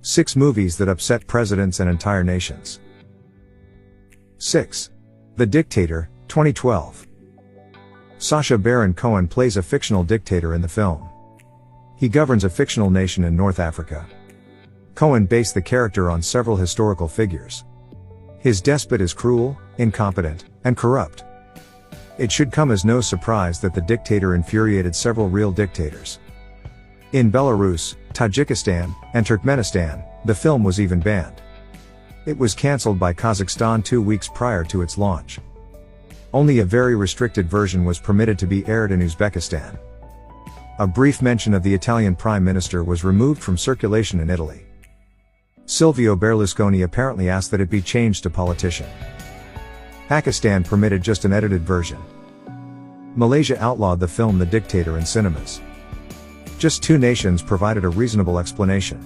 6 movies that upset presidents and entire nations. 6. The Dictator, 2012. Sacha Baron Cohen plays a fictional dictator in the film. He governs a fictional nation in North Africa. Cohen based the character on several historical figures. His despot is cruel, incompetent, and corrupt. It should come as no surprise that the dictator infuriated several real dictators. In Belarus, Tajikistan, and Turkmenistan, the film was even banned. It was cancelled by Kazakhstan 2 weeks prior to its launch. Only a very restricted version was permitted to be aired in Uzbekistan. A brief mention of the Italian Prime Minister was removed from circulation in Italy. Silvio Berlusconi apparently asked that it be changed to politician. Pakistan permitted just an edited version. Malaysia outlawed the film The Dictator in cinemas. Just 2 nations provided a reasonable explanation.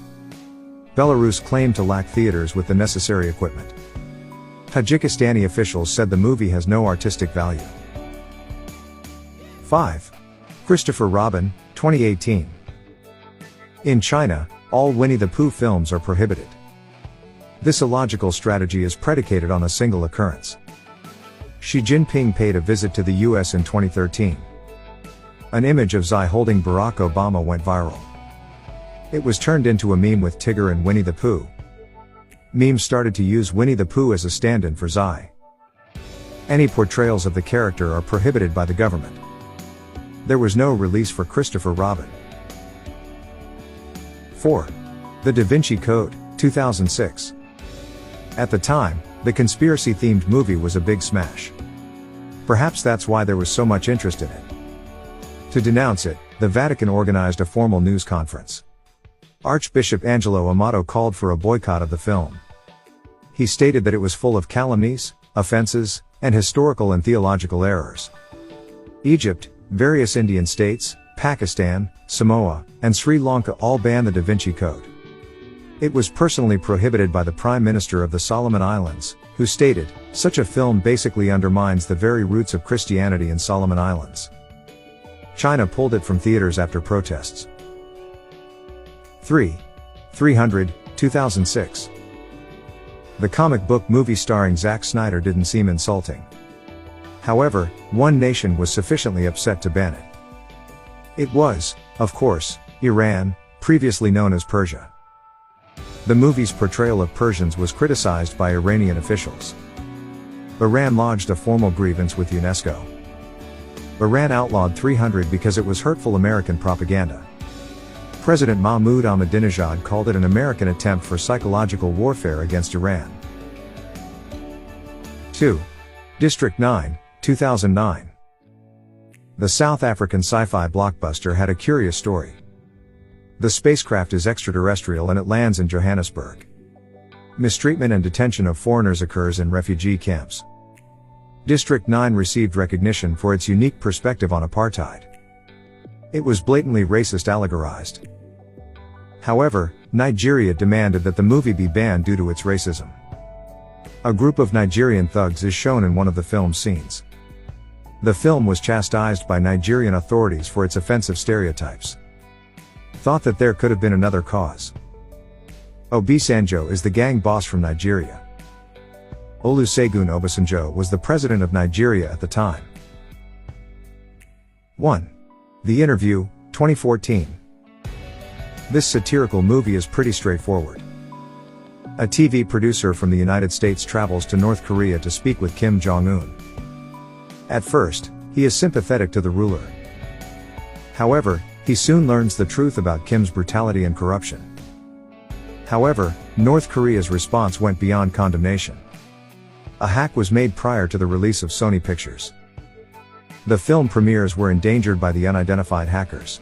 Belarus claimed to lack theaters with the necessary equipment. Tajikistani officials said the movie has no artistic value. 5. Christopher Robin, 2018. In China, all Winnie the Pooh films are prohibited. This illogical strategy is predicated on a single occurrence. Xi Jinping paid a visit to the US in 2013. An image of Xi holding Barack Obama went viral. It was turned into a meme with Tigger and Winnie the Pooh. Memes started to use Winnie the Pooh as a stand-in for Xi. Any portrayals of the character are prohibited by the government. There was no release for Christopher Robin. 4. The Da Vinci Code, 2006. At the time, the conspiracy-themed movie was a big smash. Perhaps that's why there was so much interest in it. To denounce it, the Vatican organized a formal news conference. Archbishop Angelo Amato called for a boycott of the film. He stated that it was full of calumnies, offenses, and historical and theological errors. Egypt, various Indian states, Pakistan, Samoa, and Sri Lanka all banned the Da Vinci Code. It was personally prohibited by the Prime Minister of the Solomon Islands, who stated, "Such a film basically undermines the very roots of Christianity in Solomon Islands." China pulled it from theaters after protests. 3. 300, 2006. The comic book movie starring Zack Snyder didn't seem insulting. However, one nation was sufficiently upset to ban it. It was, of course, Iran, previously known as Persia. The movie's portrayal of Persians was criticized by Iranian officials. Iran lodged a formal grievance with UNESCO. Iran outlawed 300 because it was hurtful American propaganda. President Mahmoud Ahmadinejad called it an American attempt for psychological warfare against Iran. 2. District 9, 2009. The South African sci-fi blockbuster had a curious story. The spacecraft is extraterrestrial and it lands in Johannesburg. Mistreatment and detention of foreigners occurs in refugee camps. District 9 received recognition for its unique perspective on apartheid. It was blatantly racist allegorized. However, Nigeria demanded that the movie be banned due to its racism. A group of Nigerian thugs is shown in one of the film's scenes. The film was chastised by Nigerian authorities for its offensive stereotypes. Thought that there could have been another cause. Obasanjo is the gang boss from Nigeria. Olusegun Obasanjo was the president of Nigeria at the time. 1. The Interview, 2014. This satirical movie is pretty straightforward. A TV producer from the United States travels to North Korea to speak with Kim Jong-un. At first, he is sympathetic to the ruler. However, he soon learns the truth about Kim's brutality and corruption. However, North Korea's response went beyond condemnation. A hack was made prior to the release of Sony Pictures. The film premieres were endangered by the unidentified hackers.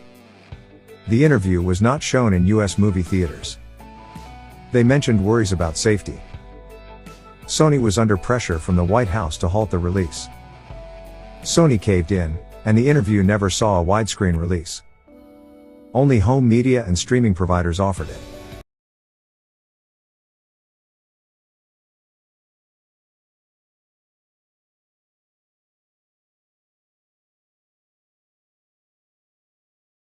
The Interview was not shown in US movie theaters. They mentioned worries about safety. Sony was under pressure from the White House to halt the release. Sony caved in, and The Interview never saw a widescreen release. Only home media and streaming providers offered it.